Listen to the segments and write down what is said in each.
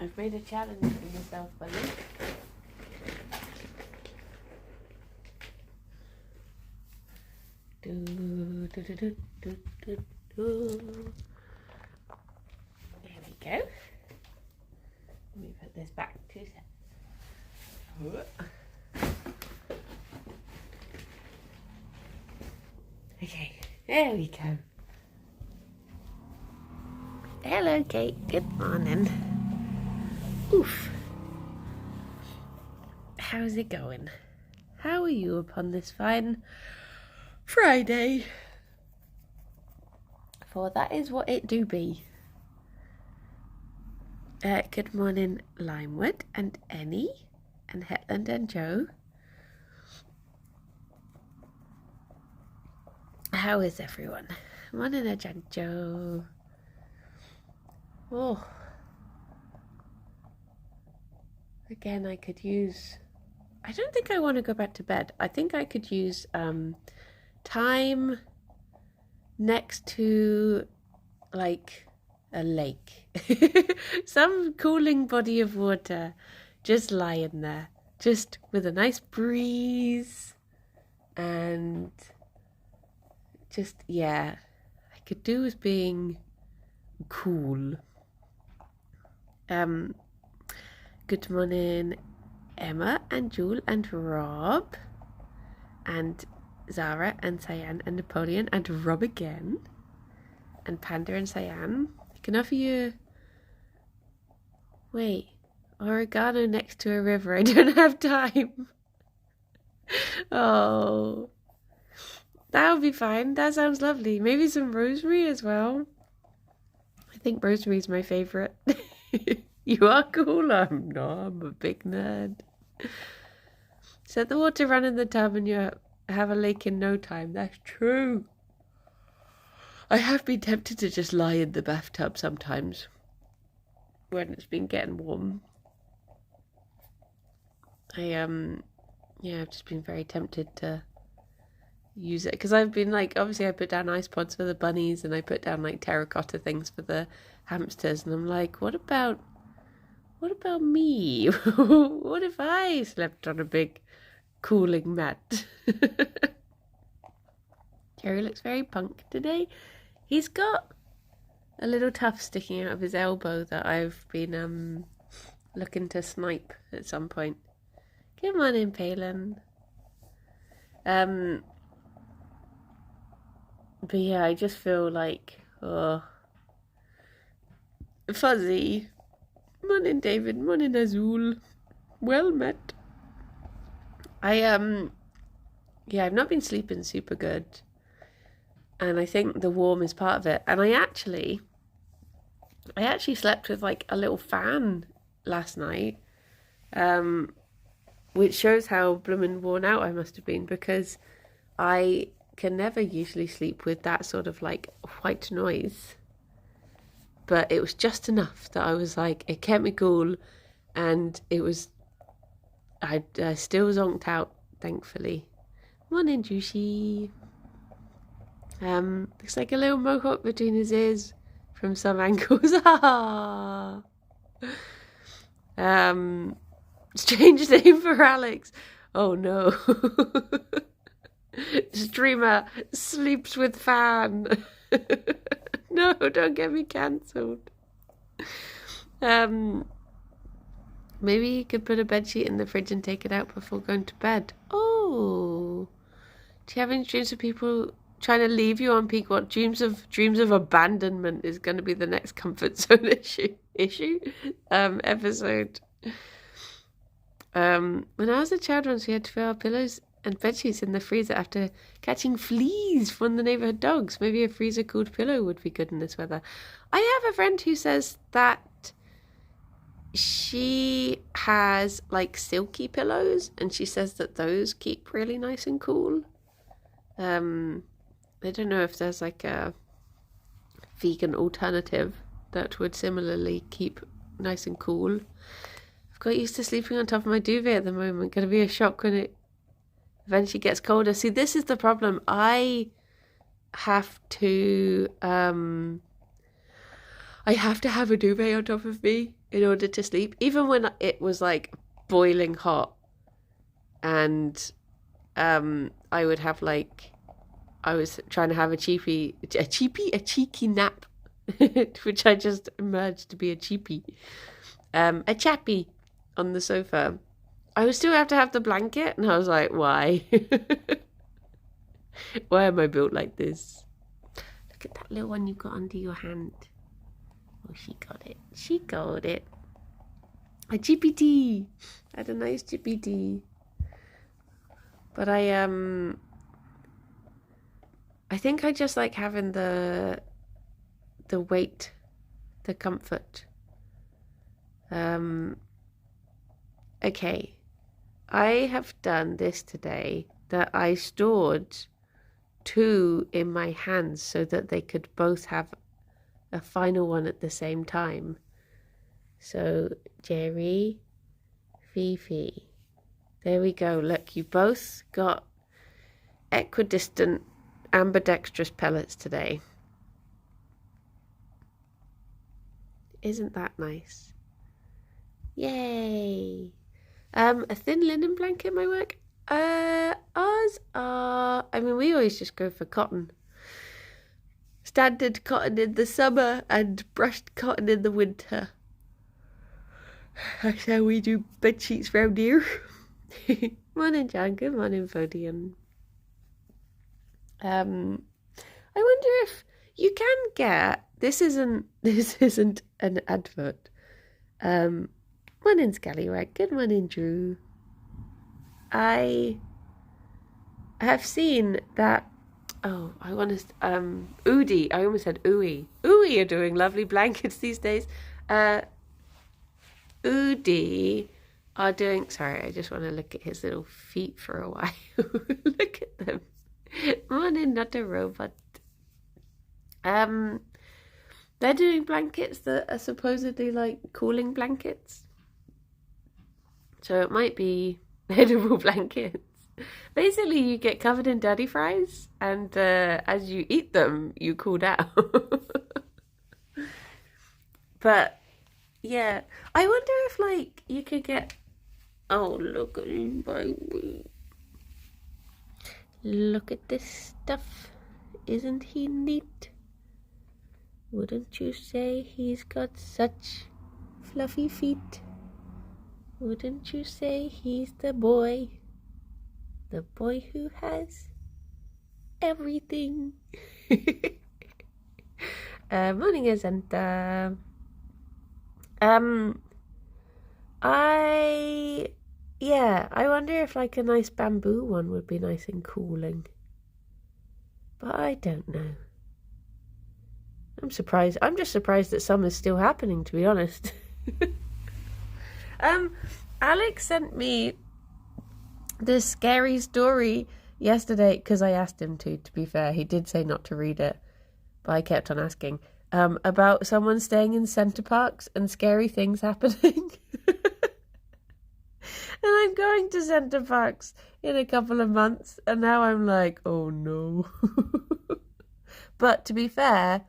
I've made a challenge for myself, buddy. There we go. Let me put this back 2 seconds. Okay, there we go. Hello, Kate. Good morning. Oof. How's it going? How are you upon this fine Friday? For that is what it do be. Good morning, Limewood and Annie and Hetland and Joe. How is everyone? Morning, Joe. Oh. Again, I could use... I don't think I want to go back to bed. I think I could use time next to, like, a lake. Some cooling body of water. Just lying there. Just with a nice breeze. And just, yeah. I could do with being cool. Good morning, Emma and Jewel and Rob and Zara and Cyan and Napoleon and Rob again and Panda and Cyan. I can offer you... Wait, oregano next to a river. I don't have time. Oh, that would be fine. That sounds lovely. Maybe some rosemary as well. I think rosemary is my favourite. You are cool. I'm not. I'm a big nerd. Set the water run in the tub and you have a lake in no time. That's true. I have been tempted to just lie in the bathtub sometimes when it's been getting warm. I've just been very tempted to use it because I've been like, obviously I put down ice pods for the bunnies and I put down like terracotta things for the hamsters, and I'm like, what about me? What if I slept on a big cooling mat? Gerry looks very punk today. He's got a little tuft sticking out of his elbow that I've been looking to snipe at some point. Good morning, Palin. But yeah, I just feel like, fuzzy. Morning, David. Morning, Azul. Well met. I've not been sleeping super good. And I think the warm is part of it. And I actually slept with like a little fan last night. Which shows how blooming worn out I must have been, because I can never usually sleep with that sort of like white noise. But it was just enough that I was like, it kept me cool, and it was, I still zonked out, thankfully. Morning, Juicy. Looks like a little mohawk between his ears from some angles. Strange name for Alex. Oh no. Streamer sleeps with fan. No, don't get me cancelled. Maybe you could put a bedsheet in the fridge and take it out before going to bed. Oh, do you have any dreams of people trying to leave you on peak? What dreams of abandonment is going to be the next comfort zone episode? When I was a child once, we had to fill our pillows and bedsheets in the freezer after catching fleas from the neighbourhood dogs. Maybe a freezer-cooled pillow would be good in this weather. I have a friend who says that she has like silky pillows, and she says that those keep really nice and cool. I don't know if there's like a vegan alternative that would similarly keep nice and cool. I've got used to sleeping on top of my duvet at the moment. Going to be a shock when it eventually gets colder. See, this is the problem. I have to have a duvet on top of me in order to sleep, even when it was like boiling hot, and I would have like, I was trying to have a cheeky nap, which I just emerged to be a chappy on the sofa. I would still have to have the blanket, and I was like, why? Why am I built like this? Look at that little one you got under your hand. Oh, she got it. She got it. A GPT. I had a nice GPT. But I think I just like having the weight, the comfort. Okay. I have done this today, that I stored 2 in my hands so that they could both have a final one at the same time. So, Gerry, Fifi. There we go. Look, you both got equidistant ambidextrous pellets today. Isn't that nice? Yay! A thin linen blanket might work. Ours are, I mean, we always just go for cotton. Standard cotton in the summer and brushed cotton in the winter. That's how we do bed sheets round here. Morning, Jan. Good morning, Ffion. I wonder if you can get, this isn't an advert. Morning, Scallywag. Good morning, Drew. I have seen that. Oh, I want to. Oodie. I almost said Ooey. Ooey are doing lovely blankets these days. Oodie are doing. Sorry, I just want to look at his little feet for a while. Look at them. Morning, not a robot. They're doing blankets that are supposedly like cooling blankets. So it might be edible blankets. Basically, you get covered in dirty fries, and as you eat them, you cool down. But yeah, I wonder if like you could get. Oh, look at him, baby! Look at this stuff. Isn't he neat? Wouldn't you say he's got such fluffy feet? Wouldn't you say he's the boy? The boy who has everything. Morning, Azenta. I wonder if like a nice bamboo one would be nice and cooling. But I don't know. I'm surprised. I'm just surprised that summer's still happening, to be honest. Alex sent me this scary story yesterday because I asked him to be fair. He did say not to read it, but I kept on asking. About someone staying in Centre Parks and scary things happening. And I'm going to Centre Parks in a couple of months, and now I'm like, oh no. But to be fair,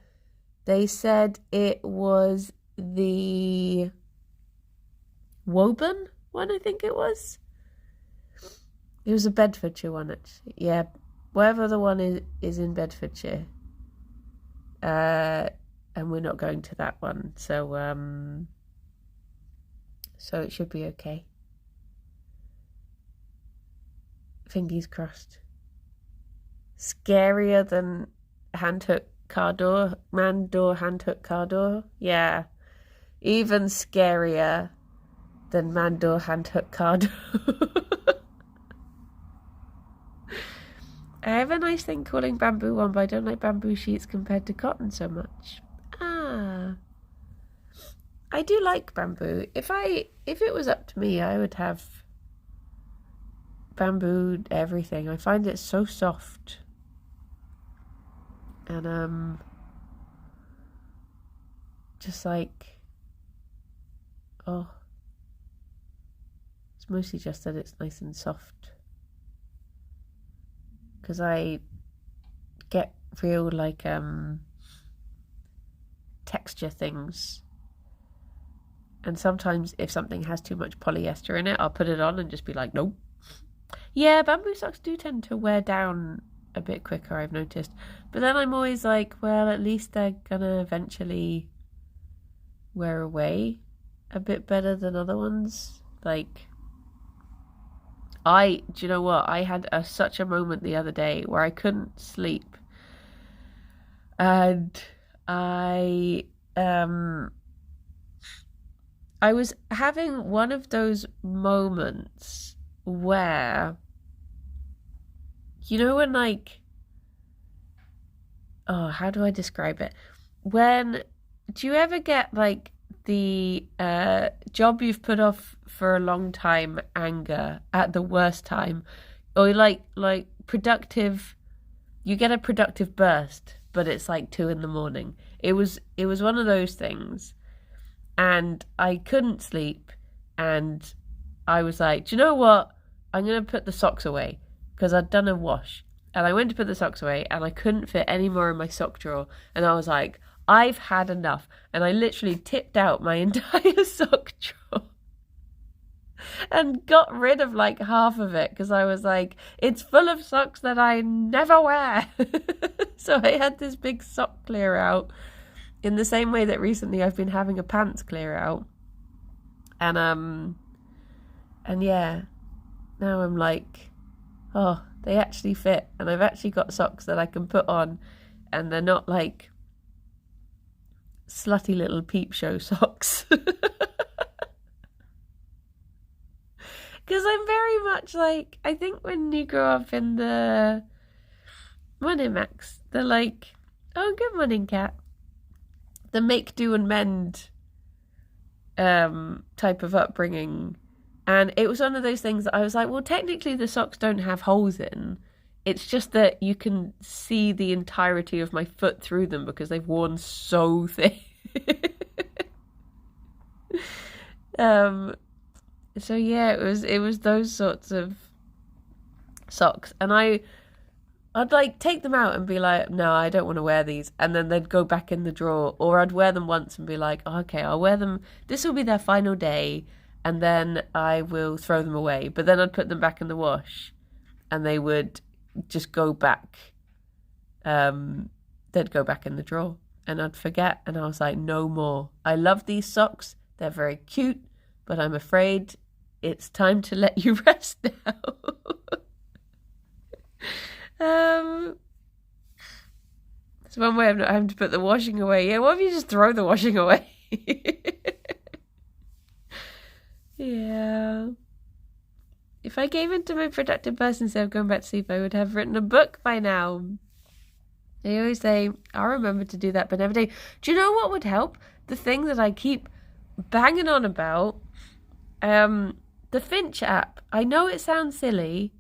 they said it was the Woburn one, I think it was. It was a Bedfordshire one, actually. Yeah, wherever the one is in Bedfordshire. And we're not going to that one, so it should be okay. Fingers crossed. Scarier than hand hook car door, man door, hand hook car door. Yeah, even scarier than man door, hand hook car door. I have a nice thing calling bamboo one, but I don't like bamboo sheets compared to cotton so much. I do like bamboo. If it was up to me, I would have bamboo everything. I find it so soft. And just like, oh, it's mostly just that it's nice and soft. Because I get real like texture things And sometimes if something has too much polyester in it, I'll put it on and just be like, nope. Yeah, bamboo socks do tend to wear down a bit quicker, I've noticed. But then I'm always like, well, at least they're gonna eventually wear away a bit better than other ones. Like, do you know what? I had such a moment the other day where I couldn't sleep. And I was having one of those moments where, you know, when like, oh, how do I describe it? Do you ever get like the job you've put off for a long time anger at the worst time? Or like productive, you get a productive burst, but it's like 2 a.m. It was one of those things. And I couldn't sleep, and I was like, do you know what? I'm going to put the socks away, because I'd done a wash. And I went to put the socks away, and I couldn't fit any more in my sock drawer. And I was like, I've had enough. And I literally tipped out my entire sock drawer and got rid of like half of it, because I was like, it's full of socks that I never wear. So I had this big sock clear out, in the same way that recently I've been having a pants clear out. And yeah, now I'm like, oh, they actually fit, and I've actually got socks that I can put on, and they're not like slutty little peep show socks. Because I'm very much like, I think when you grow up in the morning, Max, they're like, oh, good morning, cat. The make do and mend type of upbringing. And it was one of those things that I was like, well, technically the socks don't have holes in. It's just that you can see the entirety of my foot through them because they've worn so thin. So yeah, it was those sorts of socks. And I'd like take them out and be like, no, I don't want to wear these. And then they'd go back in the drawer. Or I'd wear them once and be like, oh, okay, I'll wear them. This will be their final day. And then I will throw them away. But then I'd put them back in the wash. And they would just go back. They'd go back in the drawer. And I'd forget. And I was like, no more. I love these socks. They're very cute. But I'm afraid it's time to let you rest now. It's one way of not having to put the washing away. Yeah, what if you just throw the washing away? Yeah. If I gave in to my productive burst instead of going back to sleep, I would have written a book by now. They always say, I'll remember to do that, but never do. Do you know what would help? The thing that I keep banging on about, the Finch app. I know it sounds silly,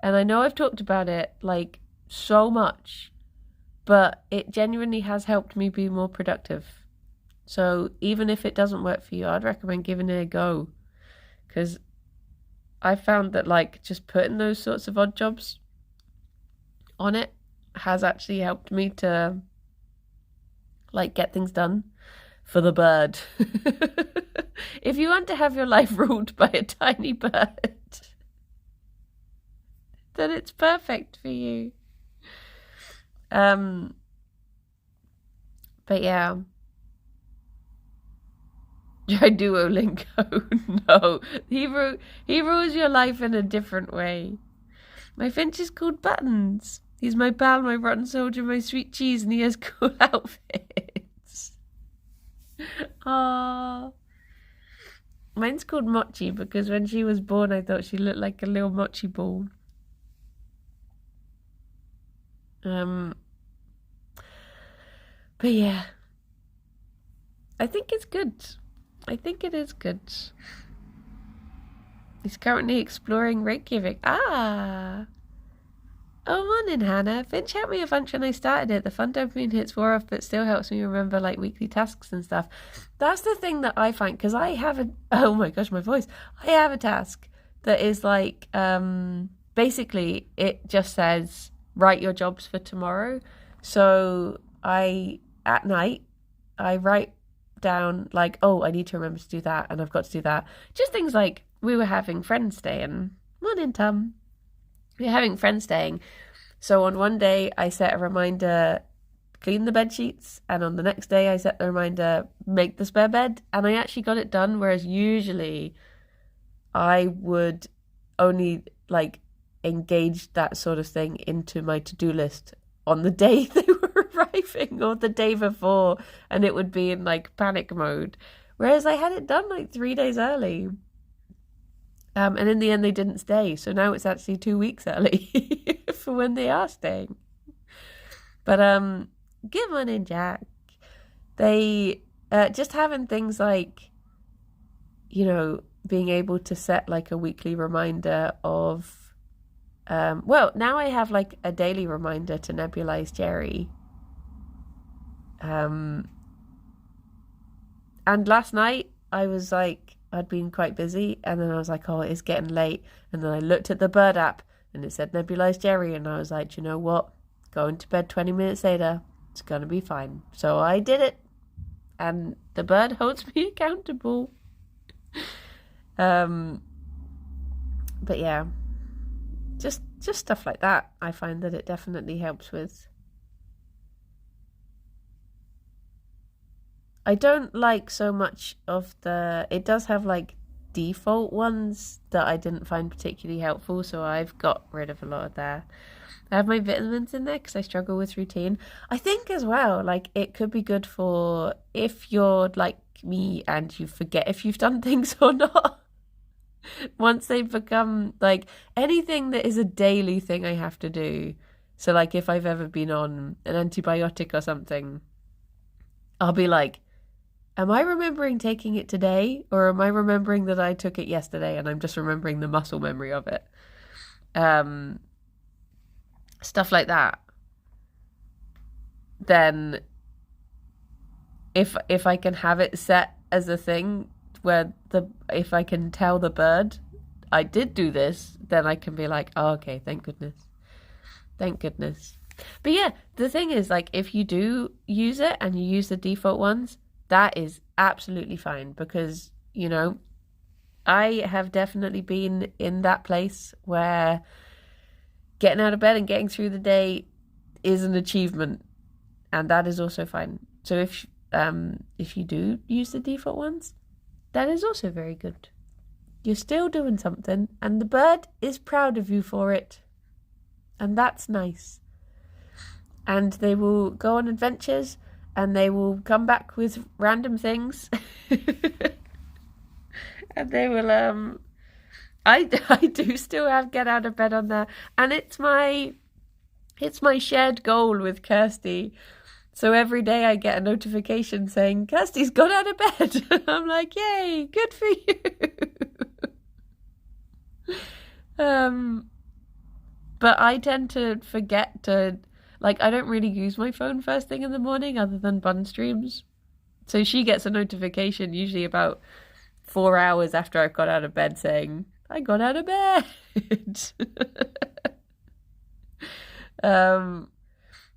and I know I've talked about it like so much, but it genuinely has helped me be more productive. So even if it doesn't work for you, I'd recommend giving it a go, because I found that like just putting those sorts of odd jobs on it has actually helped me to like get things done for the bird. If you want to have your life ruled by a tiny bird, then it's perfect for you. But yeah. Duolingo. No. He rules your life in a different way. My Finch is called Buttons. He's my pal, my rotten soldier, my sweet cheese, and he has cool outfits. Aww. Mine's called Mochi because when she was born, I thought she looked like a little mochi ball. But yeah, I think it's good. I think it is good. He's currently exploring Reykjavik. Ah! Oh, morning, Hannah. Finch helped me a bunch when I started it. The fun dopamine hits wore off, but still helps me remember like weekly tasks and stuff. That's the thing that I find, because I have oh my gosh, my voice. I have a task that is like, basically it just says, write your jobs for tomorrow. So at night, I write down like, oh, I need to remember to do that and I've got to do that. Just things like we were having friends staying. Morning, Tom. We were having friends staying. So on one day I set a reminder, clean the bed sheets, and on the next day I set the reminder, make the spare bed, and I actually got it done, whereas usually I would only like engage that sort of thing into my to-do list on the day they were arriving or the day before, and it would be in like panic mode, whereas I had it done like 3 days early. And in the end they didn't stay, so now it's actually 2 weeks early for when they are staying. But good morning, Jack. They just having things like, you know, being able to set like a weekly reminder of well, now I have like a daily reminder to nebulize Gerry. And last night I was like, I'd been quite busy, and then I was like, oh, it's getting late, and then I looked at the bird app and it said nebulize Gerry, and I was like, you know what, going to bed 20 minutes later, it's gonna be fine. So I did it, and the bird holds me accountable. But yeah, just stuff like that I find that it definitely helps with. I don't like so much of it does have like default ones that I didn't find particularly helpful, so I've got rid of a lot of that. I have my vitamins in there because I struggle with routine. I think as well, like it could be good for if you're like me and you forget if you've done things or not. Once they become like anything that is a daily thing I have to do. So like if I've ever been on an antibiotic or something, I'll be like, am I remembering taking it today, or am I remembering that I took it yesterday and I'm just remembering the muscle memory of it? Stuff like that. Then if I can have it set as a thing where if I can tell the bird I did do this, then I can be like, oh, okay, thank goodness. Thank goodness. But yeah, the thing is, like, if you do use it and you use the default ones, that is absolutely fine, because, you know, I have definitely been in that place where getting out of bed and getting through the day is an achievement, and that is also fine. So if you do use the default ones, that is also very good. You're still doing something, and the bird is proud of you for it, and that's nice. And they will go on adventures, and they will come back with random things. And they will I do still have get out of bed on there, and it's my shared goal with Kirsty. So every day I get a notification saying Kirsty's got out of bed. I'm like, yay, good for you. But I tend to forget to, like, I don't really use my phone first thing in the morning other than bun streams. So she gets a notification usually about 4 hours after I've got out of bed saying, I got out of bed.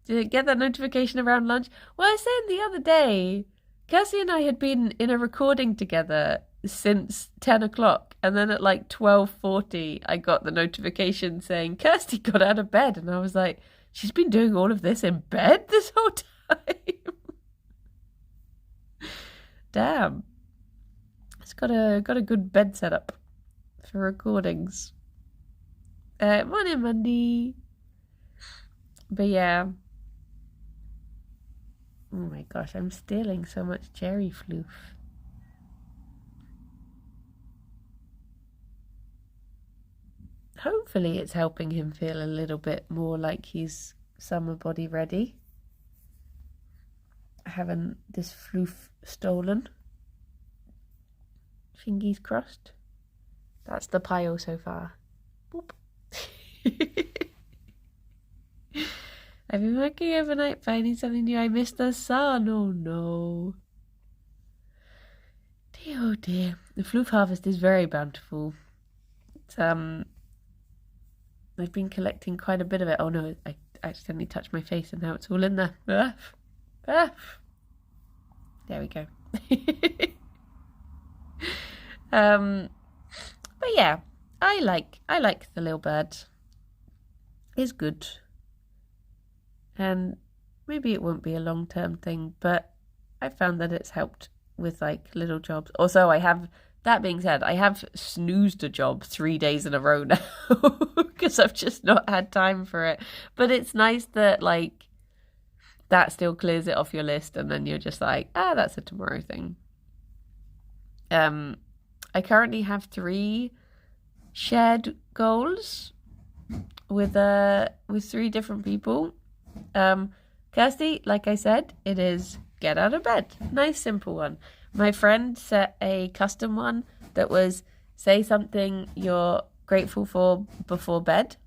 Did it get that notification around lunch? Well, I was saying the other day, Cassie and I had been in a recording together since 10 o'clock, and then at like 12:40 I got the notification saying Kirsty got out of bed, and I was like, she's been doing all of this in bed this whole time. Damn. It's got a good bed setup for recordings. Morning, Monday. But yeah. Oh my gosh, I'm stealing so much Gerry floof. Hopefully it's helping him feel a little bit more like he's summer body ready. Having this floof stolen. Fingers crossed. That's the pile so far. Boop. I've been working overnight finding something new. I missed the sun. Oh no. Dear, oh dear. The floof harvest is very bountiful. It's, I've been collecting quite a bit of it. Oh no, I accidentally touched my face and now it's all in there. There we go. But yeah, I like the little bird. It's good. And maybe it won't be a long-term thing, but I found that it's helped with like little jobs. Also, that being said, I have snoozed a job 3 days in a row now because I've just not had time for it. But it's nice that like that still clears it off your list, and then you're just like, that's a tomorrow thing. I currently have 3 shared goals with 3 different people. Kirsty, like I said, it is get out of bed. Nice, simple one. My friend set a custom one that was say something you're grateful for before bed.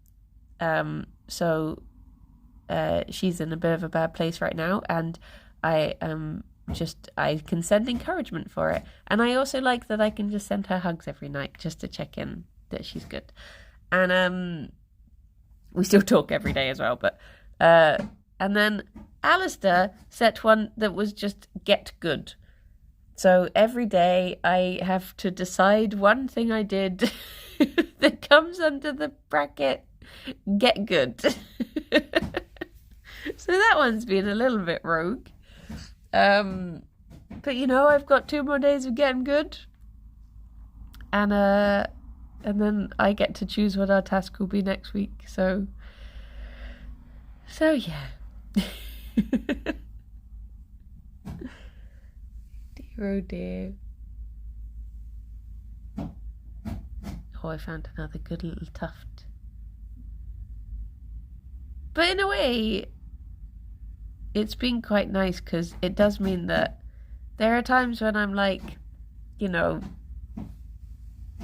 So she's in a bit of a bad place right now, and I can send encouragement for it. And I also like that I can just send her hugs every night just to check in that she's good. And we still talk every day as well, but and then Alistair set one that was just get good. So every day I have to decide one thing I did that comes under the bracket get good. So that one's been a little bit rogue. But I've got 2 more days of getting good. And then I get to choose what our task will be next week. So yeah. Dear, oh dear. Oh, I found another good little tuft. But in a way, it's been quite nice because it does mean that there are times when I'm like,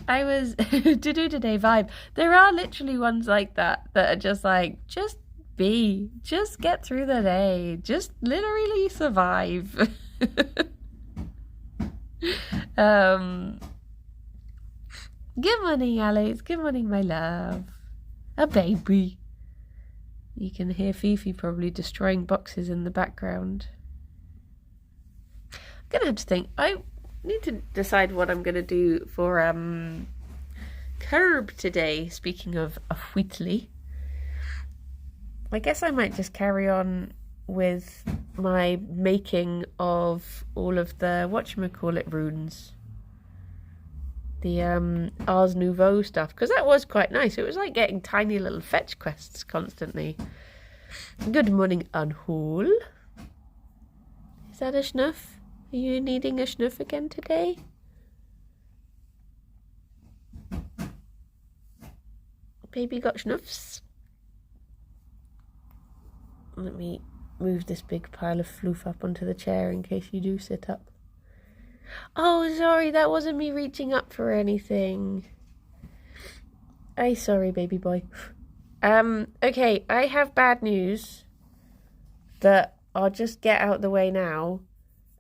I was to do today vibe. There are literally ones like that are just like, just get through the day, just literally survive. Good morning, Alex. Good morning, my love. A baby. You can hear Fifi probably destroying boxes in the background. I'm gonna have to think. I need to decide what I'm gonna do for curb today. Speaking of Wheatley, I guess I might just carry on with my making of all of the whatchamacallit runes. The Ars Nouveau stuff, because that was quite nice. It was like getting tiny little fetch quests constantly. Good morning, Unhaul. Is that a schnuff? Are you needing a schnuff again today? Baby got schnuffs? Let me move this big pile of floof up onto the chair in case you do sit up. Oh, sorry, that wasn't me reaching up for anything. Sorry, baby boy. Okay, I have bad news that I'll just get out the way now.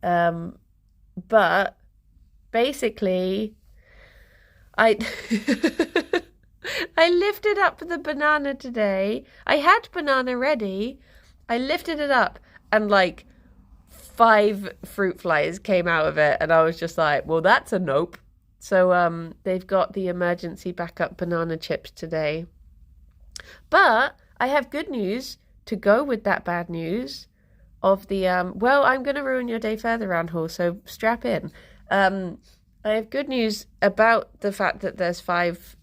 But basically, I lifted up the banana today. I had banana ready. I lifted it up and 5 fruit flies came out of it, and I was just like, well, that's a nope. So they've got the emergency backup banana chips today. But I have good news to go with that bad news of the well, I'm going to ruin your day further, Roundhall, so strap in. I have good news about the fact that there's 5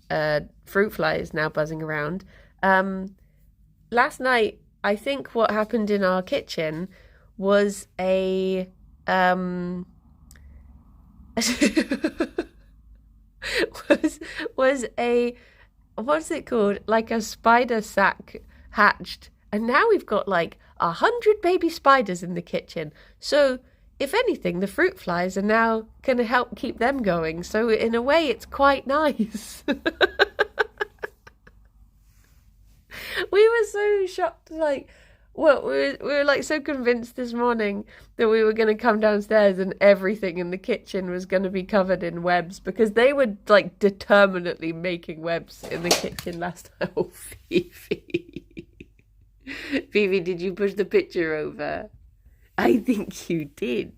fruit flies now buzzing around. Last night, I think what happened in our kitchen was a was a what's it called? Like a spider sack hatched, and now we've got 100 baby spiders in the kitchen. So if anything, the fruit flies are now going to help keep them going. So in a way, it's quite nice. We were so shocked, we were so convinced this morning that we were going to come downstairs and everything in the kitchen was going to be covered in webs, because they were determinately making webs in the kitchen last time. Oh, Fifi. Fifi, did you push the picture over? I think you did.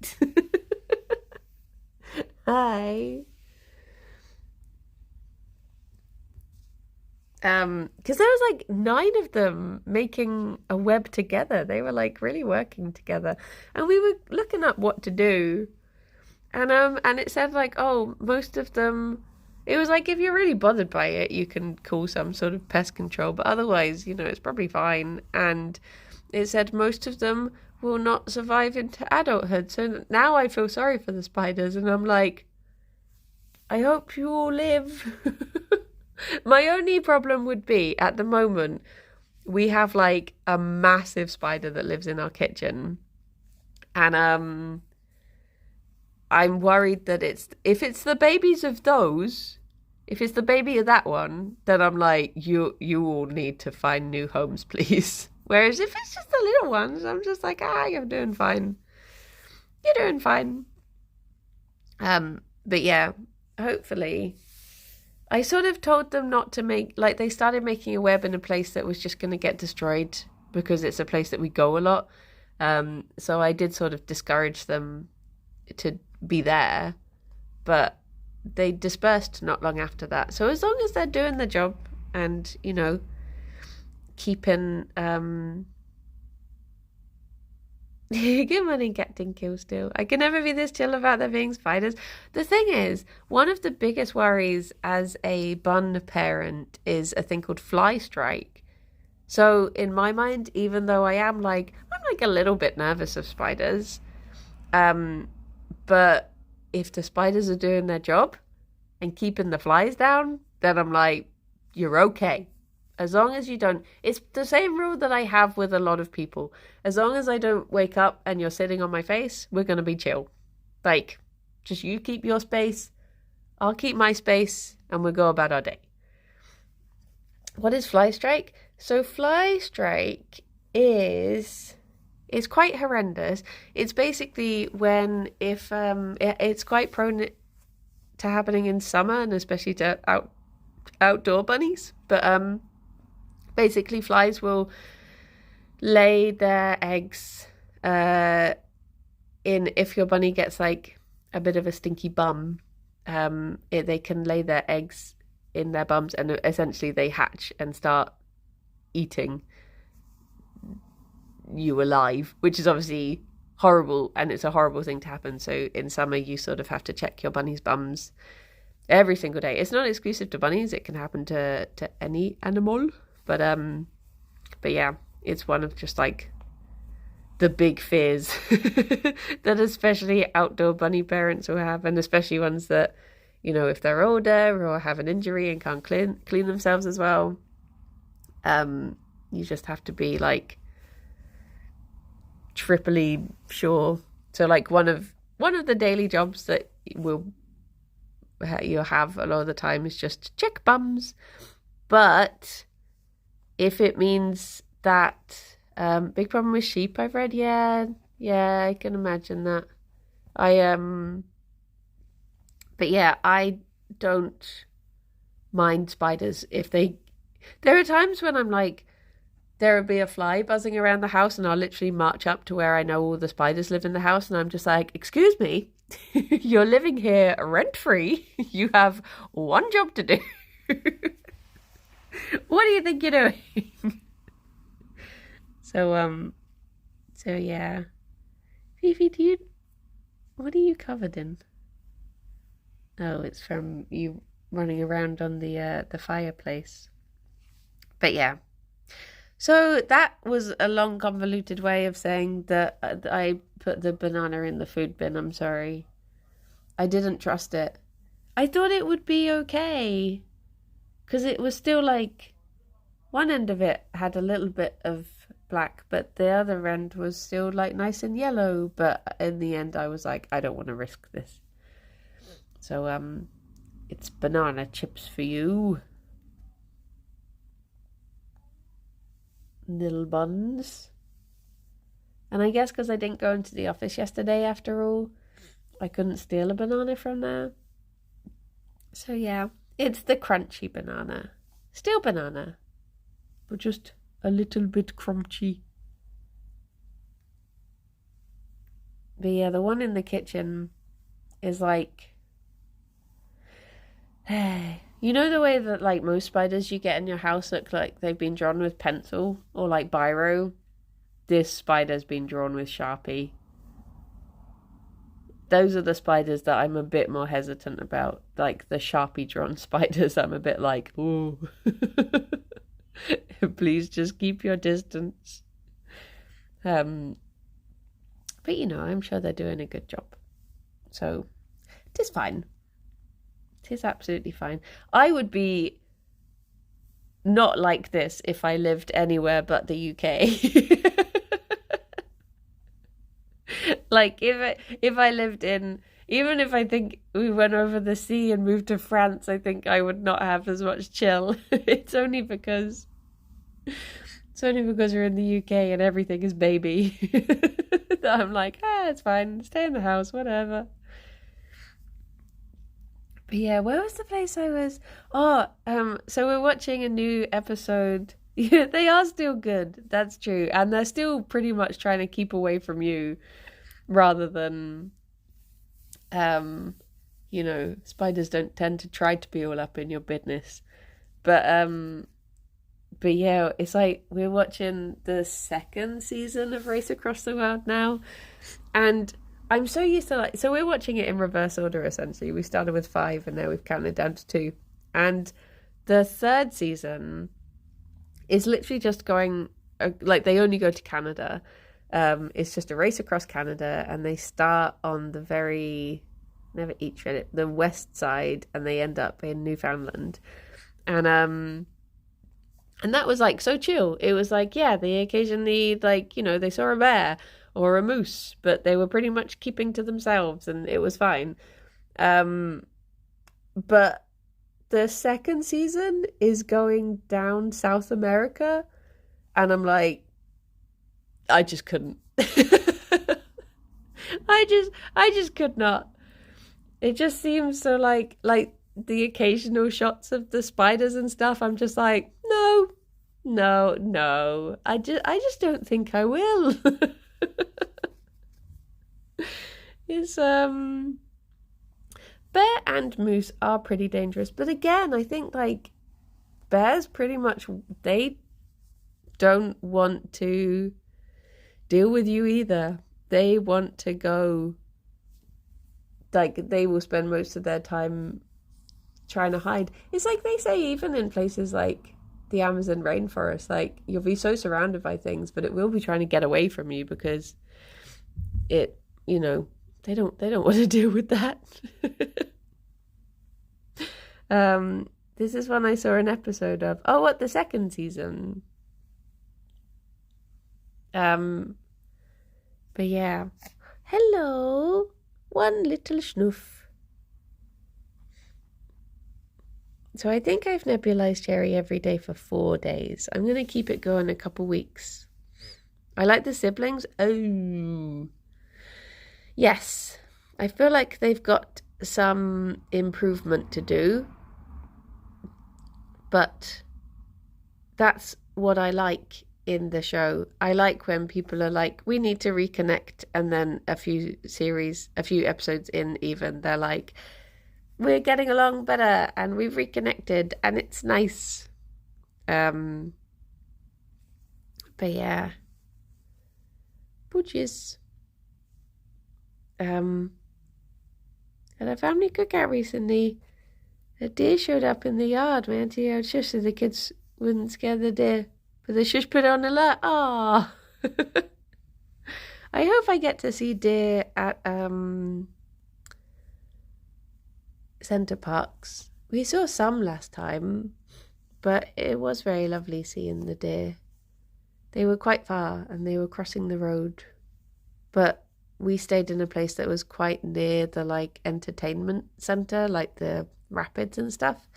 Hi. Because there was like 9 of them making a web together. They were like really working together. And we were looking up what to do. And it said like, oh, most of them, it was like if you're really bothered by it, you can call some sort of pest control, but otherwise, it's probably fine. And it said most of them will not survive into adulthood. So now I feel sorry for the spiders, and I'm like, I hope you all live. My only problem would be at the moment, we have like a massive spider that lives in our kitchen. And I'm worried that if it's the babies of those, if it's the baby of that one, then I'm like, you all need to find new homes, please. Whereas if it's just the little ones, I'm just like, you're doing fine. You're doing fine. But yeah, hopefully. I sort of told them not to make, like, they started making a web in a place that was just going to get destroyed because it's a place that we go a lot. So I did sort of discourage them to be there, but they dispersed not long after that. So as long as they're doing the job and, keeping good morning, Captain Killstill. I can never be this chill about there being spiders. The thing is, one of the biggest worries as a bun parent is a thing called fly strike. So in my mind, even though I'm like a little bit nervous of spiders, but if the spiders are doing their job and keeping the flies down, then I'm like, you're okay. As long as you don't, it's the same rule that I have with a lot of people. As long as I don't wake up and you're sitting on my face, we're going to be chill. Like, just you keep your space, I'll keep my space, and we'll go about our day. What is fly strike? So fly strike is... It's quite horrendous. It's basically when it's quite prone to happening in summer and especially to outdoor bunnies. But basically flies will lay their eggs if your bunny gets like a bit of a stinky bum, they can lay their eggs in their bums and essentially they hatch and start eating you alive, which is obviously horrible, and it's a horrible thing to happen. So in summer you sort of have to check your bunny's bums every single day. It's not exclusive to bunnies, it can happen to any animal, but yeah, it's one of just like the big fears that especially outdoor bunny parents will have, and especially ones that, if they're older or have an injury and can't clean themselves as well, you just have to be like triply sure. So like one of the daily jobs that you'll have a lot of the time is just check bums. But if it means that big problem with sheep, I've read, yeah, I can imagine that. But yeah, I don't mind spiders if there are times when I'm like, there will be a fly buzzing around the house and I'll literally march up to where I know all the spiders live in the house and I'm just like, excuse me, you're living here rent-free. You have one job to do. What do you think you're doing? So yeah. Fifi, what are you covered in? Oh, it's from you running around on the fireplace. But yeah. So that was a long, convoluted way of saying that I put the banana in the food bin. I'm sorry. I didn't trust it. I thought it would be okay. Because it was still like, one end of it had a little bit of black, but the other end was still like nice and yellow. But in the end, I was like, I don't want to risk this. So, it's banana chips for you. Little buns. And I guess because I didn't go into the office yesterday after all, I couldn't steal a banana from there. So yeah, it's the crunchy banana. Still banana, but just a little bit crunchy. But yeah, the one in the kitchen is like Hey, you know the way that like most spiders you get in your house look like they've been drawn with pencil or like biro? This spider's been drawn with Sharpie. Those are the spiders that I'm a bit more hesitant about. Like the Sharpie drawn spiders, I'm a bit like, ooh, please just keep your distance. Um, but I'm sure they're doing a good job. So it is fine. It is absolutely fine. I would be not like this if I lived anywhere but the UK. Like if I lived in, even if I think we went over the sea and moved to France, I think I would not have as much chill. It's only because we're in the UK and everything is baby that I'm like, it's fine, stay in the house, whatever. But yeah, where was the place I was? Oh, so we're watching a new episode. Yeah, they are still good. That's true. And they're still pretty much trying to keep away from you rather than spiders don't tend to try to be all up in your business. But yeah, it's like we're watching the second season of Race Across the World now. And I'm so used to so we're watching it in reverse order essentially. We started with 5 and now we've counted down to 2. And the third season is literally just going, like they only go to Canada. It's just a race across Canada and they start on the west side and they end up in Newfoundland. And that was like so chill. It was like, yeah, they occasionally they saw a bear or a moose, but they were pretty much keeping to themselves and it was fine. But the second season is going down South America and I'm like, I just couldn't. I just could not. It just seems so like the occasional shots of the spiders and stuff. I'm just like, no, no, no. I just don't think I will. It's bear and moose are pretty dangerous, but again, I think like bears pretty much they don't want to deal with you either. They want to go, like they will spend most of their time trying to hide. It's like they say even in places like the Amazon rainforest, like you'll be so surrounded by things, but it will be trying to get away from you because they don't want to deal with that. This is one I saw an episode of. Oh, what, the second season? But yeah. Hello, one little schnoof. So I think I've nebulized Gerry every day for 4 days. I'm going to keep it going a couple weeks. I like the siblings. Oh, yes. I feel like they've got some improvement to do. But that's what I like in the show. I like when people are like, we need to reconnect, and then a few episodes in even, they're like, we're getting along better and we've reconnected and it's nice. But yeah. Budgies. At a family cookout recently, a deer showed up in the yard. My auntie yelled shush so the kids wouldn't scare the deer. But the shush put on alert. Ah. I hope I get to see deer at Centre Parks. We saw some last time, but it was very lovely seeing the deer. They were quite far and they were crossing the road, but we stayed in a place that was quite near the entertainment centre, like the rapids and stuff.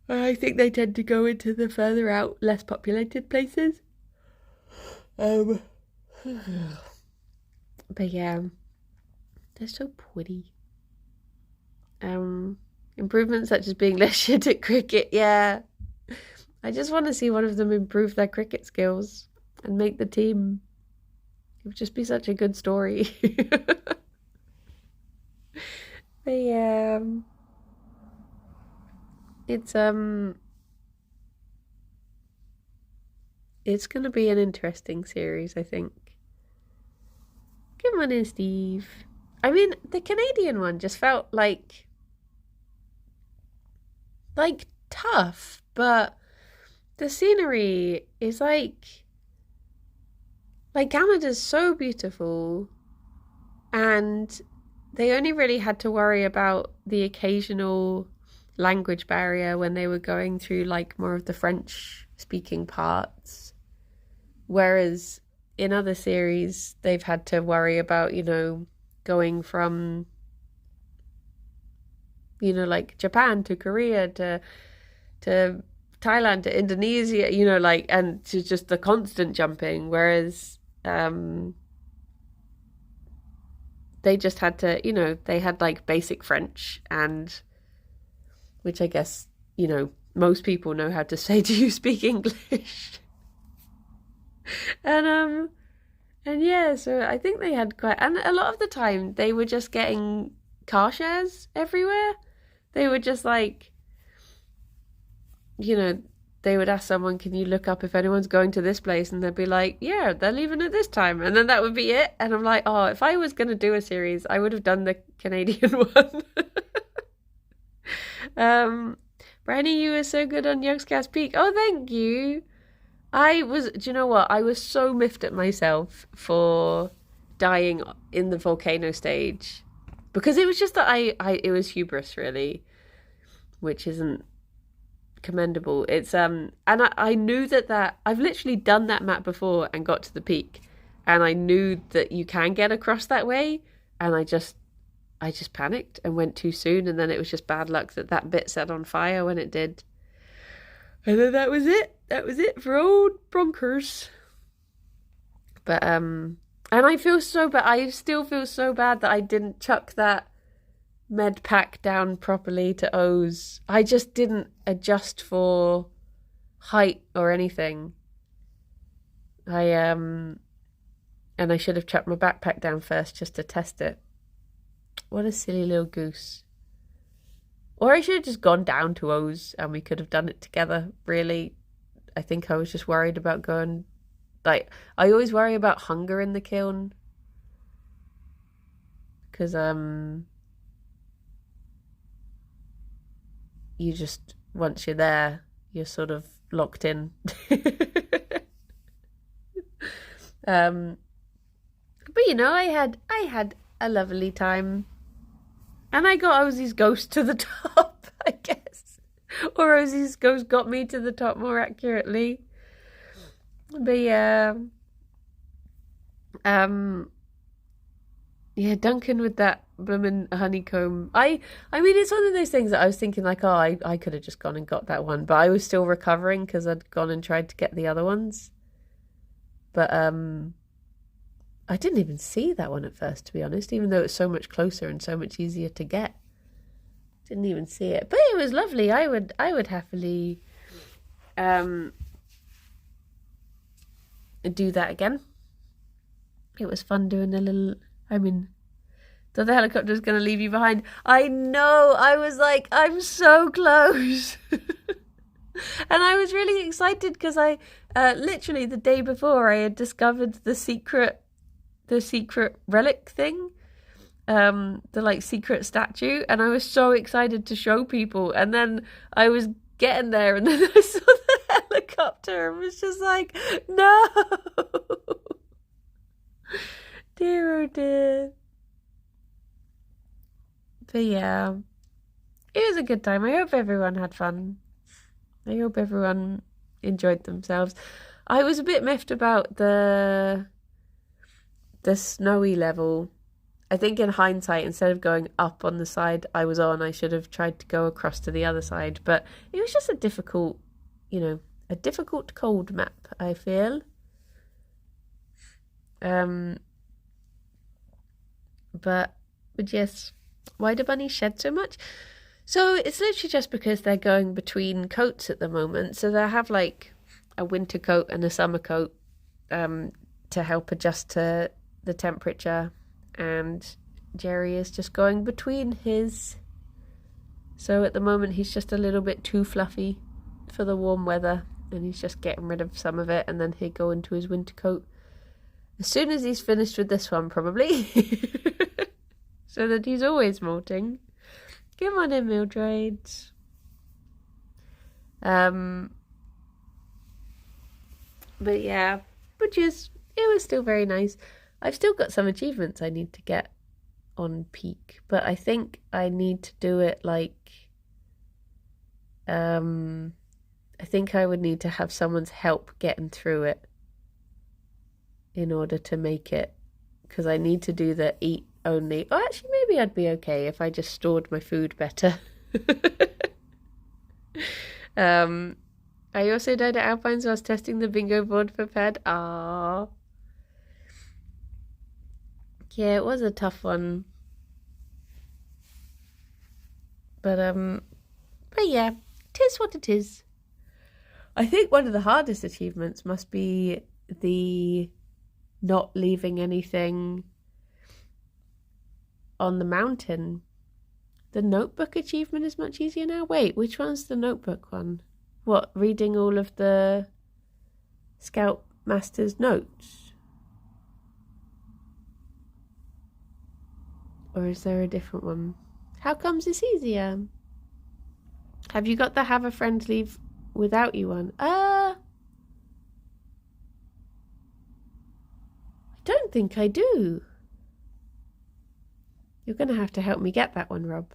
I think they tend to go into the further out, less populated places. But yeah, they're so pretty. Improvements such as being less shit at cricket. Yeah, I just want to see one of them improve their cricket skills and make the team. It would just be such a good story. But yeah. it's gonna be an interesting series, I think. Come on in, Steve. I mean, the Canadian one just felt like tough, but the scenery is like Canada's so beautiful, and they only really had to worry about the occasional language barrier when they were going through like more of the French speaking parts. Whereas in other series, they've had to worry about, going from, like Japan to Korea to Thailand to Indonesia, and to just the constant jumping. Whereas they just had to, they had like basic French, and which I guess, most people know how to say, do you speak English? And yeah, so I think they had and a lot of the time they were just getting car shares everywhere. They were just like, they would ask someone, can you look up if anyone's going to this place? And they'd be like, yeah, they're leaving at this time. And then that would be it. And I'm like, oh, if I was going to do a series, I would have done the Canadian one. Brandy, you were so good on Yogscast Peak. Oh, thank you. Do you know what? I was so miffed at myself for dying in the volcano stage. Because it was just that it was hubris, really. Which isn't commendable. It's and I knew that I've literally done that map before and got to the peak, and I knew that you can get across that way, and I just panicked and went too soon, and then it was just bad luck that bit set on fire when it did, and then that was it for old Bronkers. But and I feel so bad. I still feel so bad that I didn't chuck that med pack down properly to O's. I just didn't adjust for height or anything. And I should have chucked my backpack down first just to test it. What a silly little goose. Or I should have just gone down to O's and we could have done it together, really. I think I was just worried about going, I always worry about hunger in the kiln. Because, you just, once you're there, you're sort of locked in. But I had a lovely time, and I got Ozzy's ghost to the top, I guess, or Ozzy's ghost got me to the top, more accurately. But yeah, yeah, Duncan with that blooming honeycomb. I mean, it's one of those things that I was thinking like, oh, I could have just gone and got that one, but I was still recovering because I'd gone and tried to get the other ones. But I didn't even see that one at first, to be honest, even though it's so much closer and so much easier to get. Didn't even see it, but it was lovely. I would happily do that again. It was fun doing a little. I mean, thought the helicopter was going to leave you behind. I know. I was like, I'm so close. And I was really excited because I literally the day before I had discovered the secret relic thing, the secret statue, and I was so excited to show people. And then I was getting there, and then I saw the helicopter and was just like, no. Dear, oh dear. But yeah, it was a good time. I hope everyone had fun. I hope everyone enjoyed themselves. I was a bit miffed about the snowy level. I think in hindsight, instead of going up on the side I was on, I should have tried to go across to the other side. But it was just a difficult cold map, I feel. But yes, why do bunnies shed so much? So it's literally just because they're going between coats at the moment. So they have like a winter coat and a summer coat to help adjust to the temperature. And Gerry is just going between his So at the moment he's just a little bit too fluffy for the warm weather, and he's just getting rid of some of it, and then he'll go into his winter coat as soon as he's finished with this one, probably. So that he's always molting. Come on in, Mildred. But yeah, it was still very nice. I've still got some achievements I need to get on Peak, but I think I need to do it like, I think I would need to have someone's help getting through it in order to make it, because I need to do the eat only. Oh, actually, maybe I'd be okay if I just stored my food better. I also died at Alpine, so I was testing the bingo board for Ped. Ah, yeah, it was a tough one, but yeah, it is what it is. I think one of the hardest achievements must be the not leaving anything on the mountain. The notebook achievement is much easier now. Wait, which one's the notebook one? What, reading all of the Scoutmaster's notes? Or is there a different one? How comes it's easier? Have you got the have a friend leave without you one? I don't think I do. You're going to have to help me get that one, Rob.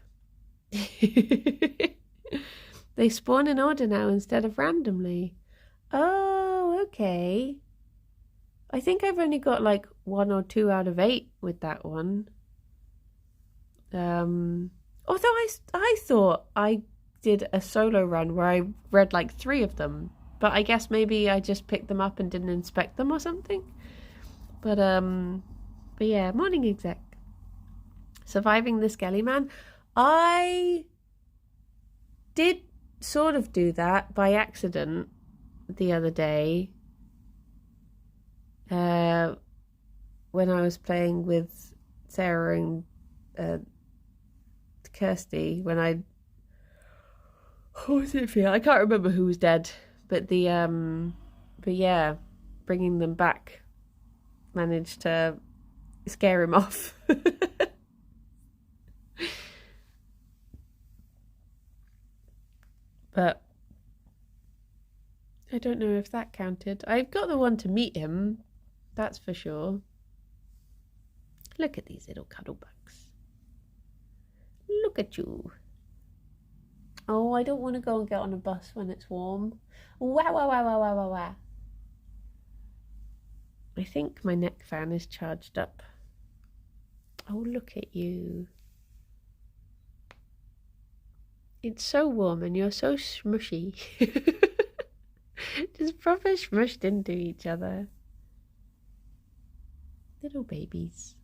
They spawn in order now instead of randomly. Oh, okay. I think I've only got like 1 or 2 out of 8 with that one. Although I thought I did a solo run where I read like 3 of them, but I guess maybe I just picked them up and didn't inspect them or something. But yeah, morning exec. Surviving the Skelly Man. I did sort of do that by accident the other day. When I was playing with Sarah and Kirsty, what was it for? I can't remember who was dead, but yeah, bringing them back managed to scare him off. But I don't know if that counted. I've got the one to meet him, that's for sure. Look at these little cuddle bugs. Look at you. Oh, I don't want to go and get on a bus when it's warm. Wow, wow, wow, wow, wow, wow, wow. I think my neck fan is charged up. Oh, look at you. It's so warm and you're so smushy. Just proper smushed into each other. Little babies.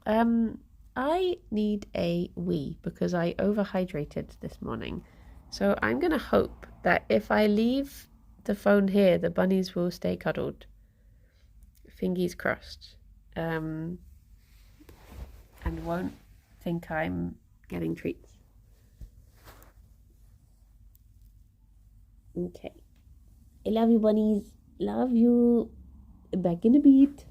I need a wee because I overhydrated this morning. So I'm going to hope that if I leave the phone here, the bunnies will stay cuddled. Fingies crossed. And won't think I'm getting treats. Okay. I love you, bunnies. Love you. Back in a bit.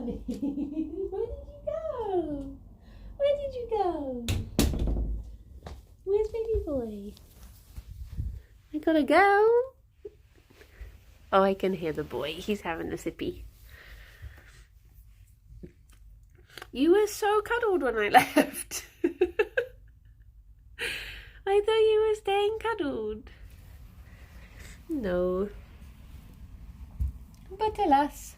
morning. Where did you go? Where did you go? Where's baby boy? I gotta go. Oh, I can hear the boy. He's having a sippy. You were so cuddled when I left. I thought you were staying cuddled. No. But alas.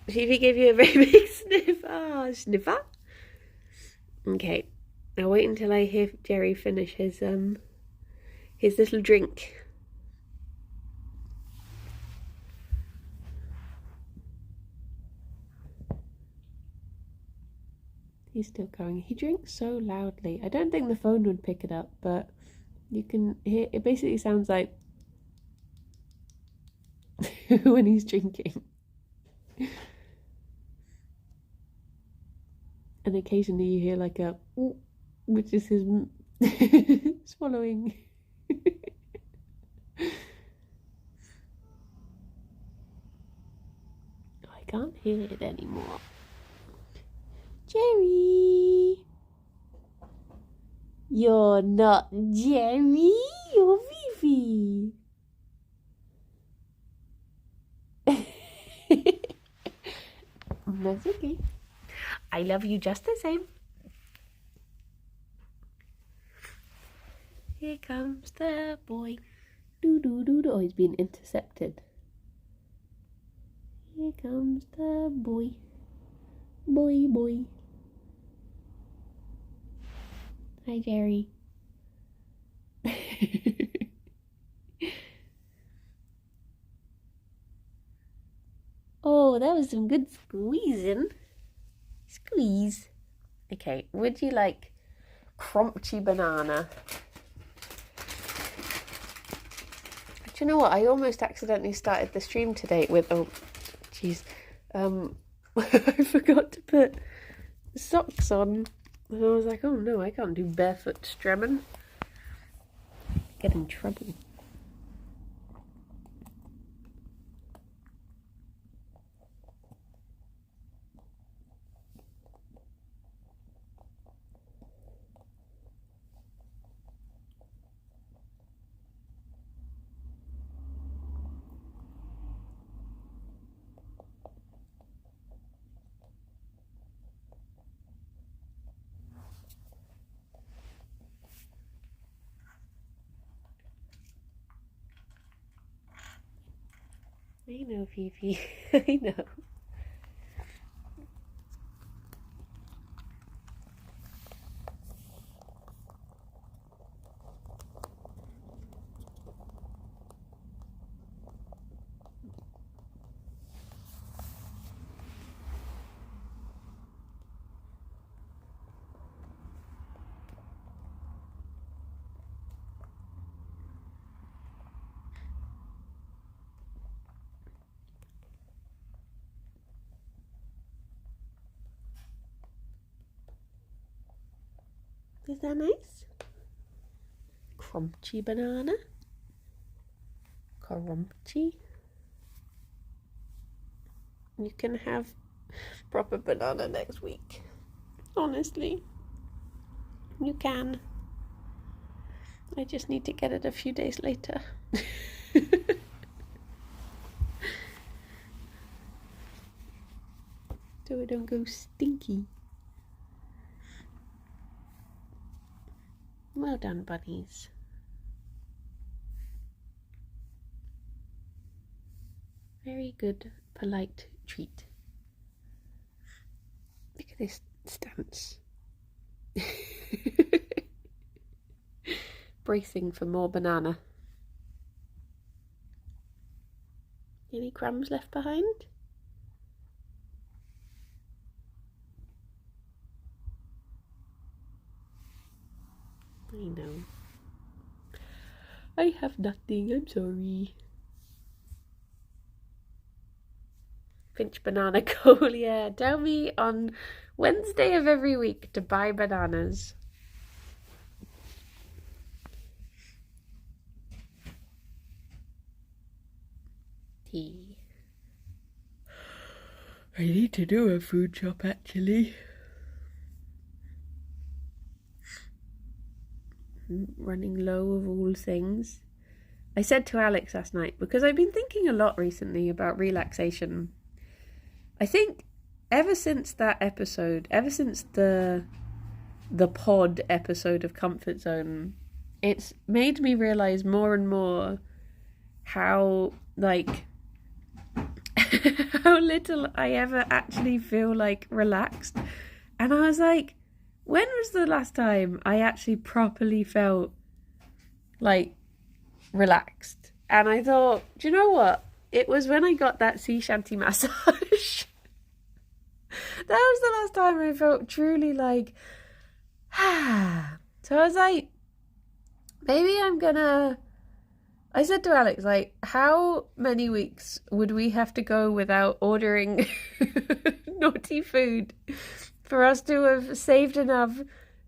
Phoebe gave you a very big sniff. Ah, sniffer. Okay. I'll wait until I hear Gerry finish his little drink. He's still going. He drinks so loudly. I don't think the phone would pick it up, but you can hear it. Basically sounds like when he's drinking. And occasionally you hear like a, which is his swallowing. I can't hear it anymore. Gerry! You're not Gerry, you're Fifi. That's okay. I love you just the same. Here comes the boy. Doo doo doo doo. Oh, he's been intercepted. Here comes the boy. Boy, boy. Hi, Gerry. Oh, that was some good squeezing. Squeeze. Okay, would you like crunchy banana? Do you know what? I almost accidentally started the stream today with, oh, jeez. I forgot to put socks on. And I was like, oh no, I can't do barefoot streaming. Get in trouble. I know, Fifi. I know. Is that nice? Crunchy banana. Crunchy. You can have proper banana next week. Honestly. You can. I just need to get it a few days later. So it don't go stinky. Well done, bunnies. Very good, polite treat. Look at this stance. Bracing for more banana. Any crumbs left behind? I know. I have nothing, I'm sorry. Finch banana goal, yeah. Tell me on Wednesday of every week to buy bananas. Tea. I need to do a food shop actually. I'm running low of all things. I said to Alex last night, because I've been thinking a lot recently about relaxation. I think ever since that episode, ever since the pod episode of Comfort Zone, it's made me realise more and more how, like, how little I ever actually feel, like, relaxed. And I was like, when was the last time I actually properly felt, like, relaxed? And I thought, do you know what? It was when I got that sea shanty massage. That was the last time I felt truly like, So I was like, maybe I said to Alex, like, how many weeks would we have to go without ordering naughty food for us to have saved enough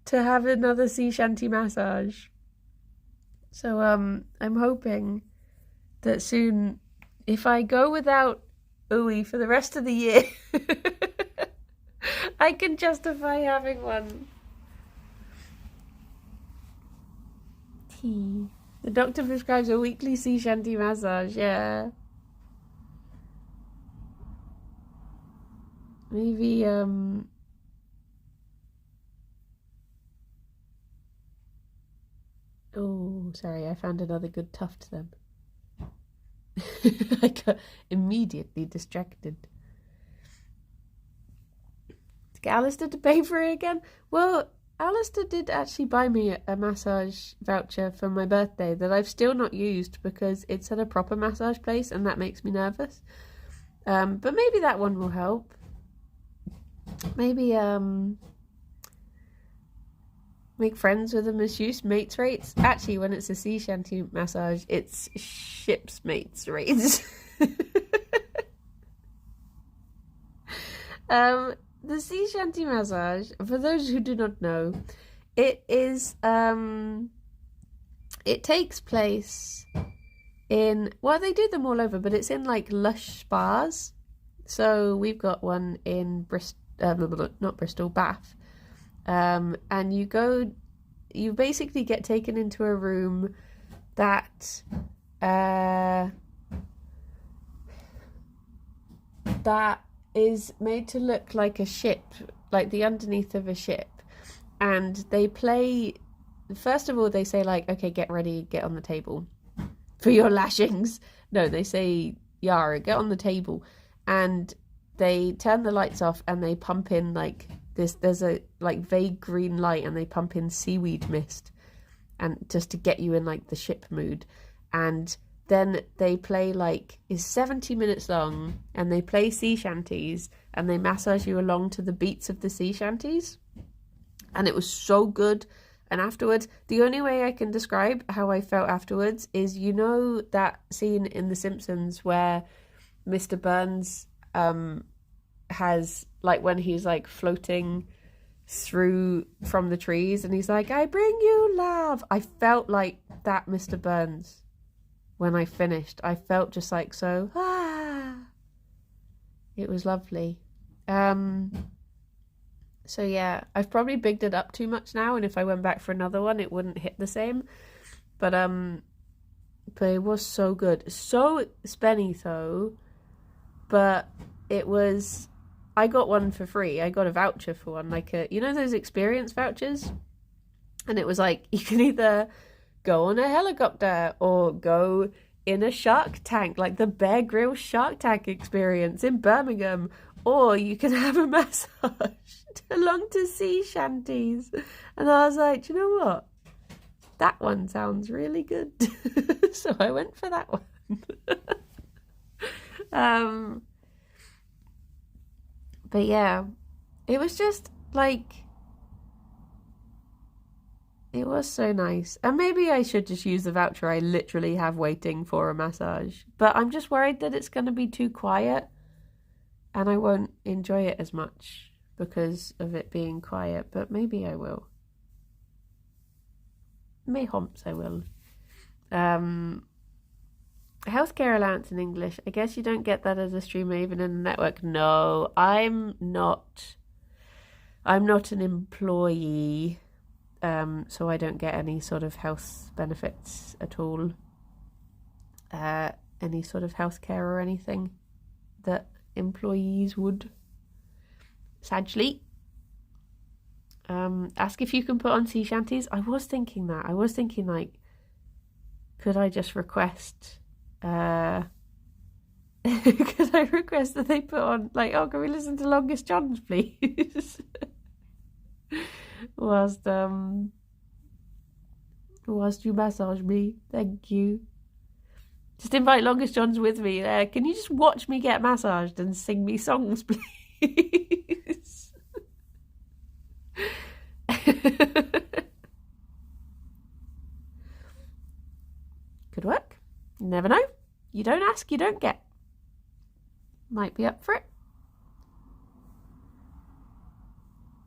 to have another sea shanty massage? So I'm hoping that soon, if I go without ooey for the rest of the year, I can justify having one. Tea. The doctor prescribes a weekly sea shanty massage, yeah. Maybe, oh, sorry, I found another good tuft then. I got immediately distracted. To get Alistair to pay for it again? Well, Alistair did actually buy me a massage voucher for my birthday that I've still not used because it's at a proper massage place and that makes me nervous. But maybe that one will help. Maybe make friends with a masseuse, mates rates. Actually, when it's a sea shanty massage, it's ship's mates rates. The sea shanty massage, for those who do not know, it is it takes place in, well, they do them all over, but it's in like lush spas. So we've got one in Bristol, not Bristol, Bath. And you basically get taken into a room that is made to look like a ship, like the underneath of a ship. And they play, first of all, they say like, okay, get ready, get on the table for your lashings. No, they say, Yara, get on the table. And they turn the lights off and they pump in like this, there's a like vague green light and they pump in seaweed mist and just to get you in like the ship mood. And then they play like, is 70 minutes long, and they play sea shanties and they massage you along to the beats of the sea shanties. And it was so good. And afterwards, the only way I can describe how I felt afterwards is, you know, that scene in The Simpsons where Mr. Burns has, like, when he's like floating through from the trees and he's like, I bring you love. I felt like that, Mr. Burns. When I finished, I felt just like so, it was lovely. So yeah, I've probably bigged it up too much now, and if I went back for another one, it wouldn't hit the same. But it was so good. So spenny though, but it was, I got one for free. I got a voucher for one, like you know those experience vouchers? And it was like, you can either go on a helicopter or go in a shark tank, like the Bear Grylls Shark Tank experience in Birmingham, or you can have a massage along to sea shanties. And I was like, do you know what? That one sounds really good. So I went for that one. But yeah, it was just like, it was so nice. And maybe I should just use the voucher I literally have waiting for a massage. But I'm just worried that it's going to be too quiet and I won't enjoy it as much because of it being quiet. But maybe I will. Mayhomps I will. Healthcare allowance in English. I guess you don't get that as a streamer even in the network. No, I'm not an employee, so I don't get any sort of health benefits at all. Any sort of healthcare or anything that employees would. Sadly. Ask if you can put on sea shanties. I was thinking that. I was thinking, like, could I just request could I request that they put on, like, oh, can we listen to Longest Johns, please? whilst you massage me. Thank you. Just invite Longest Johns with me there. Can you just watch me get massaged and sing me songs, please? Could work. You never know. You don't ask, you don't get. Might be up for it.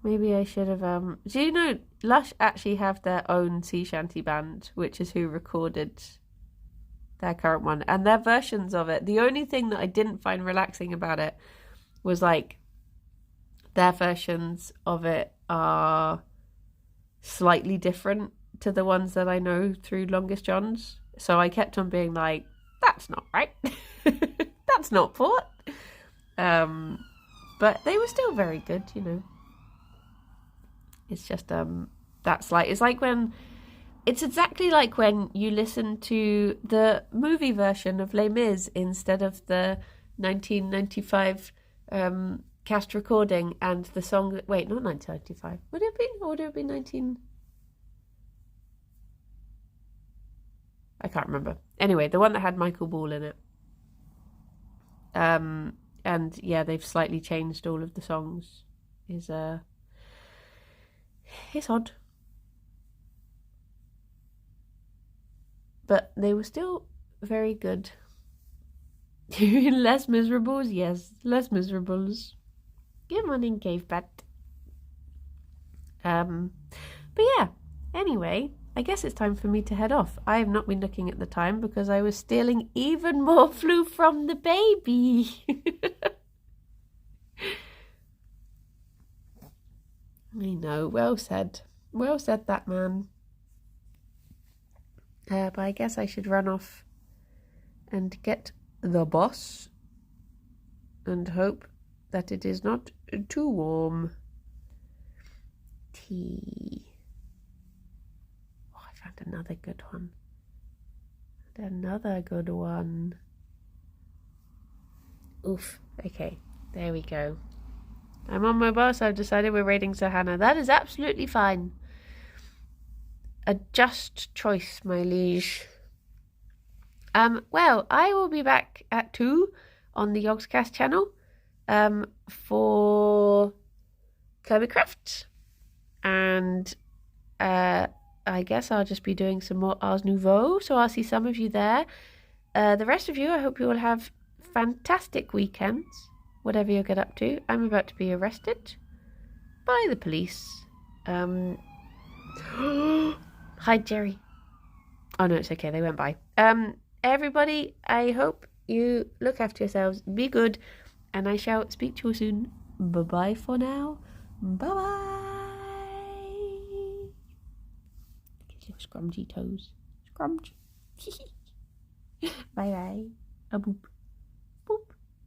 Maybe I should have. Do you know Lush actually have their own sea shanty band, which is who recorded their current one, and their versions of it. The only thing that I didn't find relaxing about it was, like, their versions of it are slightly different to the ones that I know through Longest Johns. So I kept on being like, that's not right. That's not port. But they were still very good, you know. It's just that's like, it's like when it's exactly like when you listen to the movie version of Les Mis instead of the 1995 cast recording, and the song, wait, not 1995, would it be, or would it be 19, I can't remember. Anyway, the one that had Michael Ball in it. And yeah, they've slightly changed all of the songs. It's odd. But they were still very good. Les Miserables? Yes, Les Miserables. Good morning, Cave Bat. But yeah, anyway, I guess it's time for me to head off. I have not been looking at the time because I was stealing even more flu from the baby. I know, well said. Well said, that man. But I guess I should run off and get the boss and hope that it is not too warm. Tea. Oh, I found another good one. Another good one. Oof. Okay, there we go. I'm on my boss. I've decided we're raiding Sahana. That is absolutely fine. A just choice, my liege. Well, I will be back at 2 on the Yogscast channel for Kirbycraft, and I guess I'll just be doing some more Ars Nouveau, so I'll see some of you there. The rest of you, I hope you will have fantastic weekends, whatever you get up to. I'm about to be arrested by the police. Hi, Gerry. Oh, no, it's okay. They went by. Everybody, I hope you look after yourselves. Be good. And I shall speak to you soon. Bye-bye for now. Bye-bye. Get your scrunchy toes. Scrunch. Bye-bye. A boop.